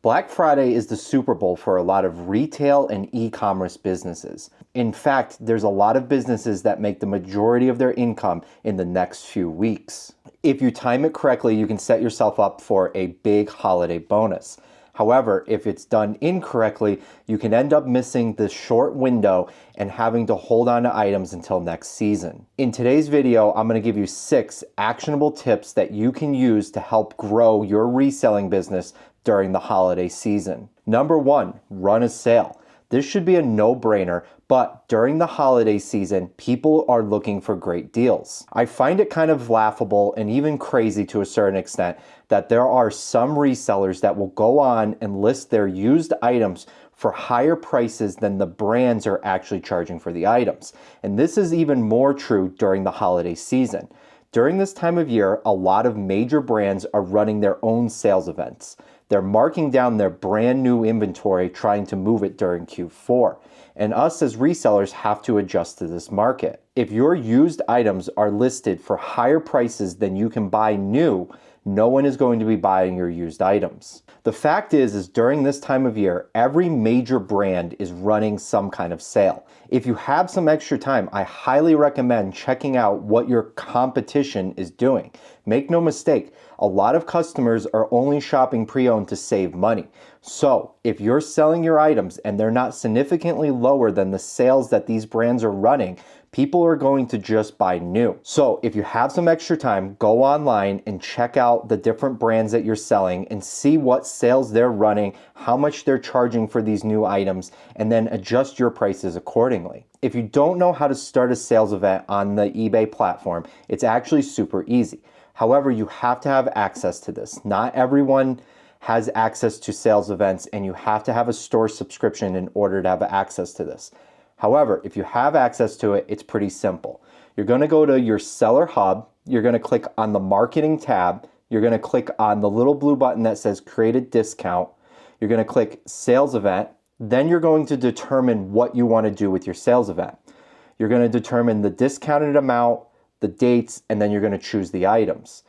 Black Friday is the Super Bowl for a lot of retail and e-commerce businesses. In fact, there's a lot of businesses that make the majority of their income in the next few weeks. If you time it correctly, you can set yourself up for a big holiday bonus. However, if it's done incorrectly, you can end up missing this short window and having to hold on to items until next season. In today's video, I'm going to give you 6 actionable tips that you can use to help grow your reselling business during the holiday season. Number 1, run a sale. This should be a no-brainer, but during the holiday season, people are looking for great deals. I find it kind of laughable and even crazy to a certain extent that there are some resellers that will go on and list their used items for higher prices than the brands are actually charging for the items. And this is even more true during the holiday season. During this time of year, a lot of major brands are running their own sales events. They're marking down their brand new inventory, trying to move it during Q4. And us as resellers have to adjust to this market. If your used items are listed for higher prices than you can buy new, no one is going to be buying your used items. The fact is during this time of year, every major brand is running some kind of sale. If you have some extra time, I highly recommend checking out what your competition is doing. Make no mistake, a lot of customers are only shopping pre-owned to save money. So if you're selling your items and they're not significantly lower than the sales that these brands are running, people are going to just buy new. So if you have some extra time, go online and check out the different brands that you're selling and see what sales they're running, how much they're charging for these new items, and then adjust your prices accordingly. If you don't know how to start a sales event on the eBay platform, it's actually super easy. However, you have to have access to this. Not everyone has access to sales events, and you have to have a store subscription in order to have access to this. However, if you have access to it, it's pretty simple. You're going to go to your seller hub. You're going to click on the marketing tab. You're going to click on the little blue button that says create a discount. You're going to click sales event. Then you're going to determine what you want to do with your sales event. You're going to determine the discounted amount, the dates, and then you're going to choose the items.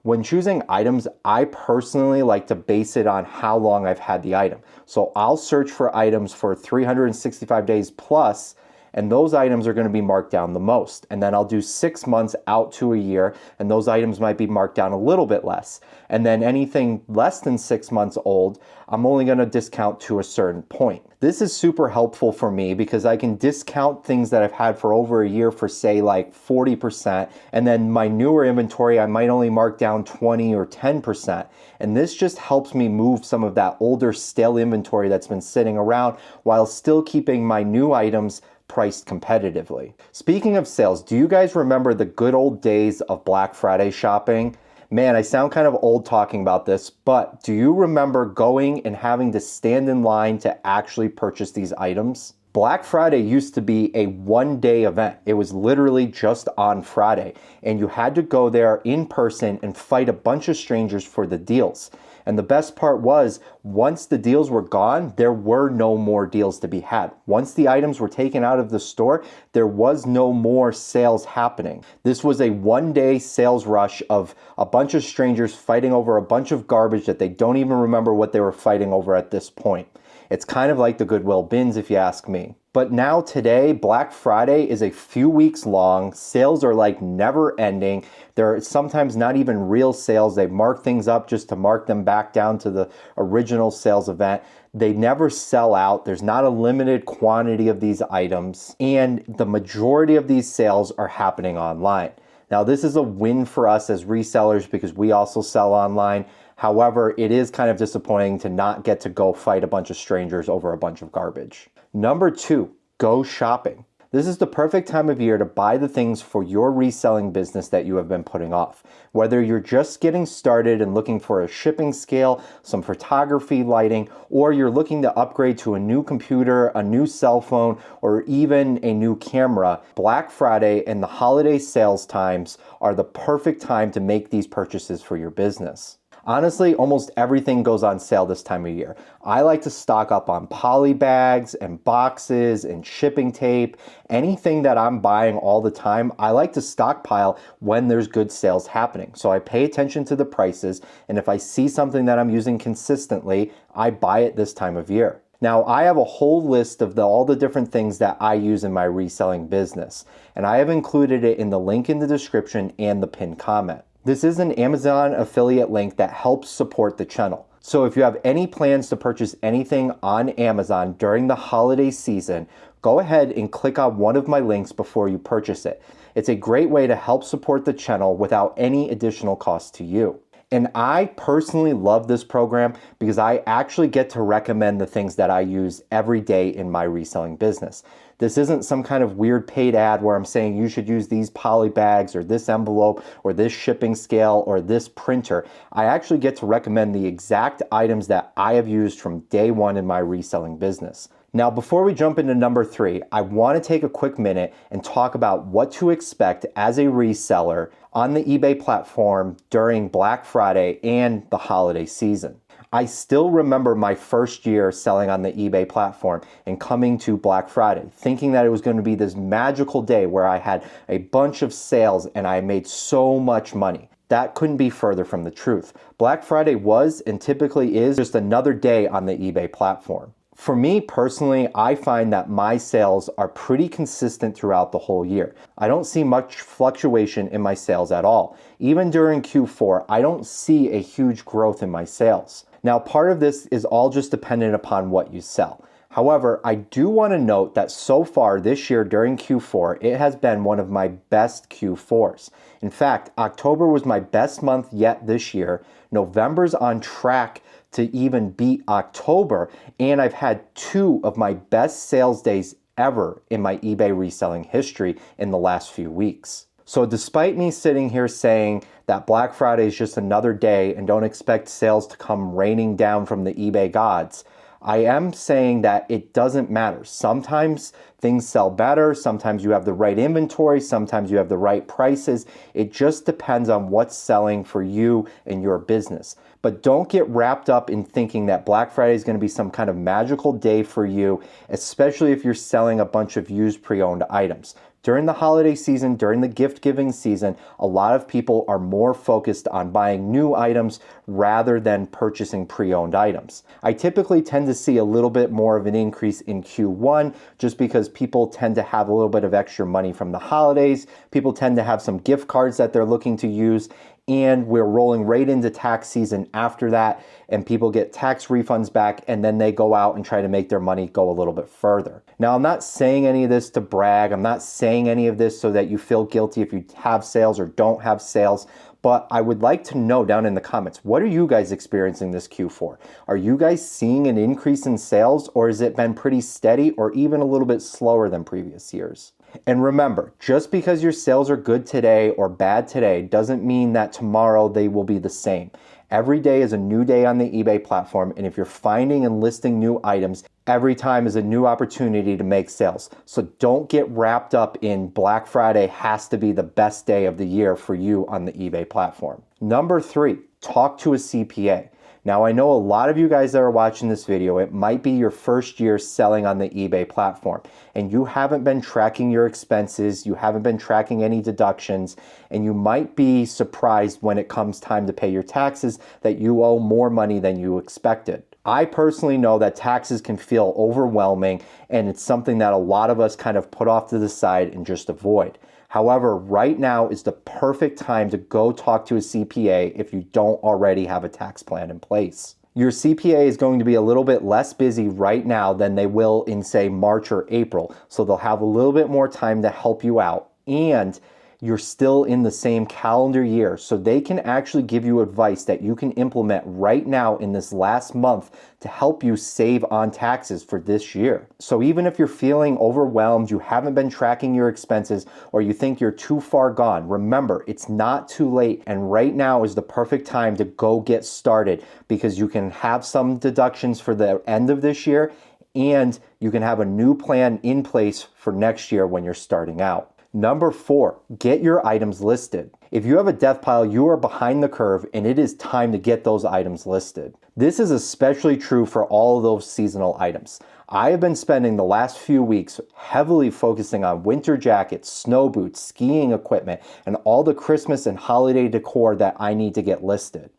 When choosing items, I personally like to base it on how long I've had the item. So I'll search for items for 365 days plus, and those items are going to be marked down the most. And then I'll do 6 months out to a year, and those items might be marked down a little bit less. And then anything less than 6 months old, I'm only going to discount to a certain point. This is super helpful for me because I can discount things that I've had for over a year for say like 40%, and then my newer inventory I might only mark down 20 or 10%. And this just helps me move some of that older stale inventory that's been sitting around while still keeping my new items priced competitively. Speaking of sales, do you guys remember the good old days of Black Friday shopping? Man, I sound kind of old talking about this, but do you remember going and having to stand in line to actually purchase these items? Black Friday used to be a one-day event. It was literally just on Friday, and you had to go there in person and fight a bunch of strangers for the deals. And the best part was, once the deals were gone, there were no more deals to be had. Once the items were taken out of the store, there was no more sales happening. This was a one-day sales rush of a bunch of strangers fighting over a bunch of garbage that they don't even remember what they were fighting over at this point. It's kind of like the Goodwill bins, if you ask me. But now today, Black Friday is a few weeks long. Sales are like never ending. They're sometimes not even real sales. They mark things up just to mark them back down to the original sales event. They never sell out. There's not a limited quantity of these items. And the majority of these sales are happening online. Now, this is a win for us as resellers because we also sell online. However, it is kind of disappointing to not get to go fight a bunch of strangers over a bunch of garbage. Number 2, go shopping. This is the perfect time of year to buy the things for your reselling business that you have been putting off. Whether you're just getting started and looking for a shipping scale, some photography lighting, or you're looking to upgrade to a new computer, a new cell phone, or even a new camera, Black Friday and the holiday sales times are the perfect time to make these purchases for your business. Honestly, almost everything goes on sale this time of year. I like to stock up on poly bags and boxes and shipping tape. Anything that I'm buying all the time, I like to stockpile when there's good sales happening. So I pay attention to the prices, and if I see something that I'm using consistently, I buy it this time of year. Now, I have a whole list of all the different things that I use in my reselling business, and I have included it in the link in the description and the pinned comment. This is an Amazon affiliate link that helps support the channel. So if you have any plans to purchase anything on Amazon during the holiday season, go ahead and click on one of my links before you purchase it. It's a great way to help support the channel without any additional cost to you. And I personally love this program because I actually get to recommend the things that I use every day in my reselling business. This isn't some kind of weird paid ad where I'm saying you should use these poly bags or this envelope or this shipping scale or this printer. I actually get to recommend the exact items that I have used from day one in my reselling business. Now, before we jump into number 3, I want to take a quick minute and talk about what to expect as a reseller on the eBay platform during Black Friday and the holiday season. I still remember my first year selling on the eBay platform and coming to Black Friday, thinking that it was going to be this magical day where I had a bunch of sales and I made so much money. That couldn't be further from the truth. Black Friday was and typically is just another day on the eBay platform. For me personally, I find that my sales are pretty consistent throughout the whole year. I don't see much fluctuation in my sales at all. Even during Q4, I don't see a huge growth in my sales. Now, part of this is all just dependent upon what you sell. However, I do want to note that so far this year during Q4, it has been one of my best Q4s. In fact, October was my best month yet this year. November's on track to even beat October, and I've had 2 of my best sales days ever in my eBay reselling history in the last few weeks. So despite me sitting here saying that Black Friday is just another day and don't expect sales to come raining down from the eBay gods, I am saying that it doesn't matter. Sometimes things sell better, sometimes you have the right inventory, sometimes you have the right prices. It just depends on what's selling for you and your business. But don't get wrapped up in thinking that Black Friday is going to be some kind of magical day for you, especially if you're selling a bunch of used pre-owned items. During the holiday season, during the gift giving season, a lot of people are more focused on buying new items rather than purchasing pre-owned items. I typically tend to see a little bit more of an increase in Q1 just because people tend to have a little bit of extra money from the holidays. People tend to have some gift cards that they're looking to use, and we're rolling right into tax season after that, and people get tax refunds back, and then they go out and try to make their money go a little bit further. Now, I'm not saying any of this to brag. I'm not saying any of this so that you feel guilty if you have sales or don't have sales, but I would like to know down in the comments, what are you guys experiencing this Q4? Are you guys seeing an increase in sales, or has it been pretty steady or even a little bit slower than previous years? And remember, just because your sales are good today or bad today doesn't mean that tomorrow they will be the same. Every day is a new day on the eBay platform, and if you're finding and listing new items, every time is a new opportunity to make sales. So don't get wrapped up in Black Friday has to be the best day of the year for you on the eBay platform. Number 3, talk to a CPA. Now, I know a lot of you guys that are watching this video, it might be your first year selling on the eBay platform, and you haven't been tracking your expenses, you haven't been tracking any deductions, and you might be surprised when it comes time to pay your taxes that you owe more money than you expected. I personally know that taxes can feel overwhelming, and it's something that a lot of us kind of put off to the side and just avoid. However, right now is the perfect time to go talk to a CPA if you don't already have a tax plan in place. Your CPA is going to be a little bit less busy right now than they will in, say, March or April, so they'll have a little bit more time to help you out, and you're still in the same calendar year, so they can actually give you advice that you can implement right now in this last month to help you save on taxes for this year. So even if you're feeling overwhelmed, you haven't been tracking your expenses, or you think you're too far gone, remember, it's not too late, and right now is the perfect time to go get started because you can have some deductions for the end of this year, and you can have a new plan in place for next year when you're starting out. Number 4, get your items listed. If you have a death pile, you are behind the curve and it is time to get those items listed. This is especially true for all of those seasonal items. I have been spending the last few weeks heavily focusing on winter jackets, snow boots, skiing equipment, and all the Christmas and holiday decor that I need to get listed.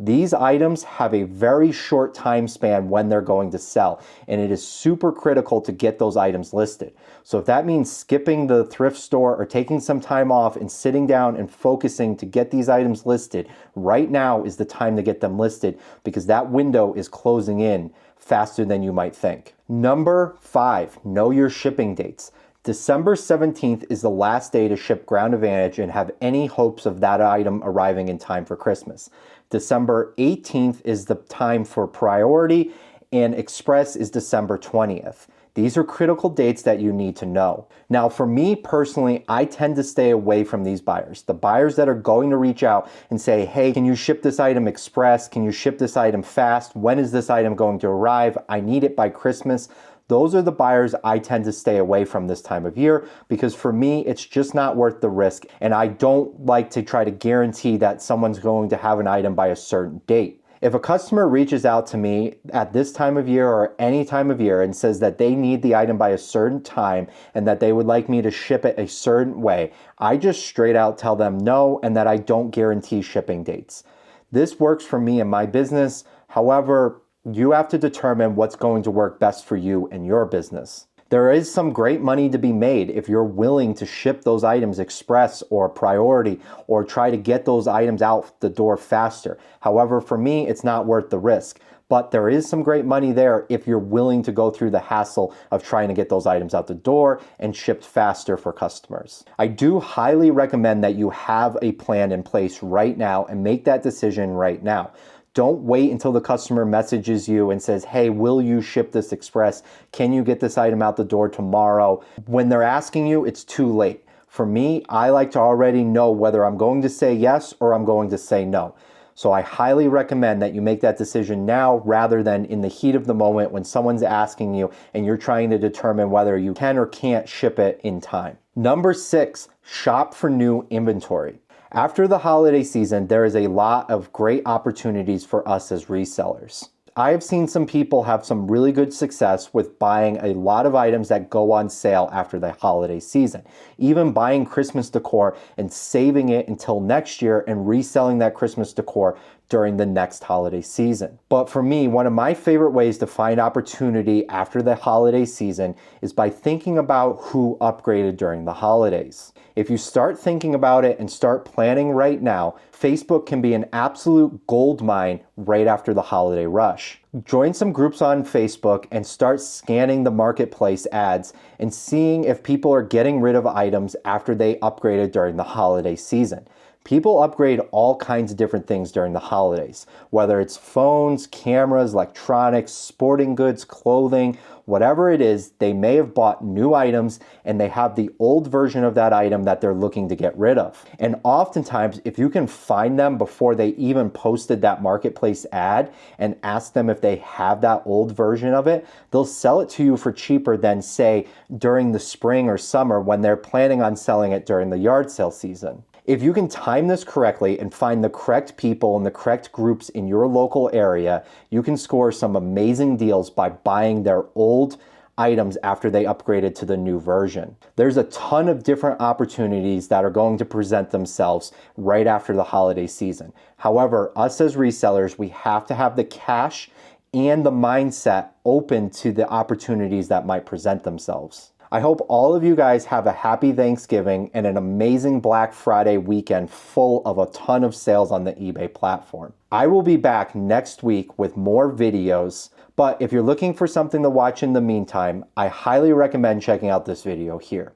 These items have a very short time span when they're going to sell, and it is super critical to get those items listed. So if that means skipping the thrift store or taking some time off and sitting down and focusing to get these items listed, right now is the time to get them listed because that window is closing in faster than you might think. Number 5, know your shipping dates. December 17th is the last day to ship Ground Advantage and have any hopes of that item arriving in time for Christmas. December 18th is the time for Priority, and Express is December 20th. These are critical dates that you need to know. Now, for me personally, I tend to stay away from these buyers. The buyers that are going to reach out and say, hey, can you ship this item express? Can you ship this item fast? When is this item going to arrive? I need it by Christmas. Those are the buyers I tend to stay away from this time of year because for me, it's just not worth the risk. And I don't like to try to guarantee that someone's going to have an item by a certain date. If a customer reaches out to me at this time of year or any time of year and says that they need the item by a certain time and that they would like me to ship it a certain way, I just straight out tell them no and that I don't guarantee shipping dates. This works for me in my business. However, you have to determine what's going to work best for you and your business. There is some great money to be made if you're willing to ship those items express or priority or try to get those items out the door faster. However, for me, it's not worth the risk. But there is some great money there if you're willing to go through the hassle of trying to get those items out the door and shipped faster for customers. I do highly recommend that you have a plan in place right now and make that decision right now. Don't wait until the customer messages you and says, hey, will you ship this express? Can you get this item out the door tomorrow? When they're asking you, it's too late. For me, I like to already know whether I'm going to say yes or I'm going to say no. So I highly recommend that you make that decision now rather than in the heat of the moment when someone's asking you and you're trying to determine whether you can or can't ship it in time. Number 6, shop for new inventory. After the holiday season, there is a lot of great opportunities for us as resellers. I have seen some people have some really good success with buying a lot of items that go on sale after the holiday season. Even buying Christmas decor and saving it until next year and reselling that Christmas decor during the next holiday season. But for me, one of my favorite ways to find opportunity after the holiday season is by thinking about who upgraded during the holidays. If you start thinking about it and start planning right now, Facebook can be an absolute gold mine right after the holiday rush. Join some groups on Facebook and start scanning the marketplace ads and seeing if people are getting rid of items after they upgraded during the holiday season. People upgrade all kinds of different things during the holidays, whether it's phones, cameras, electronics, sporting goods, clothing, whatever it is, they may have bought new items and they have the old version of that item that they're looking to get rid of. And oftentimes, if you can find them before they even posted that marketplace ad and ask them if they have that old version of it, they'll sell it to you for cheaper than, say, during the spring or summer when they're planning on selling it during the yard sale season. If you can time this correctly and find the correct people and the correct groups in your local area, you can score some amazing deals by buying their old items after they upgraded to the new version. There's a ton of different opportunities that are going to present themselves right after the holiday season. However, us as resellers, we have to have the cash and the mindset open to the opportunities that might present themselves. I hope all of you guys have a happy Thanksgiving and an amazing Black Friday weekend full of a ton of sales on the eBay platform. I will be back next week with more videos, but if you're looking for something to watch in the meantime, I highly recommend checking out this video here.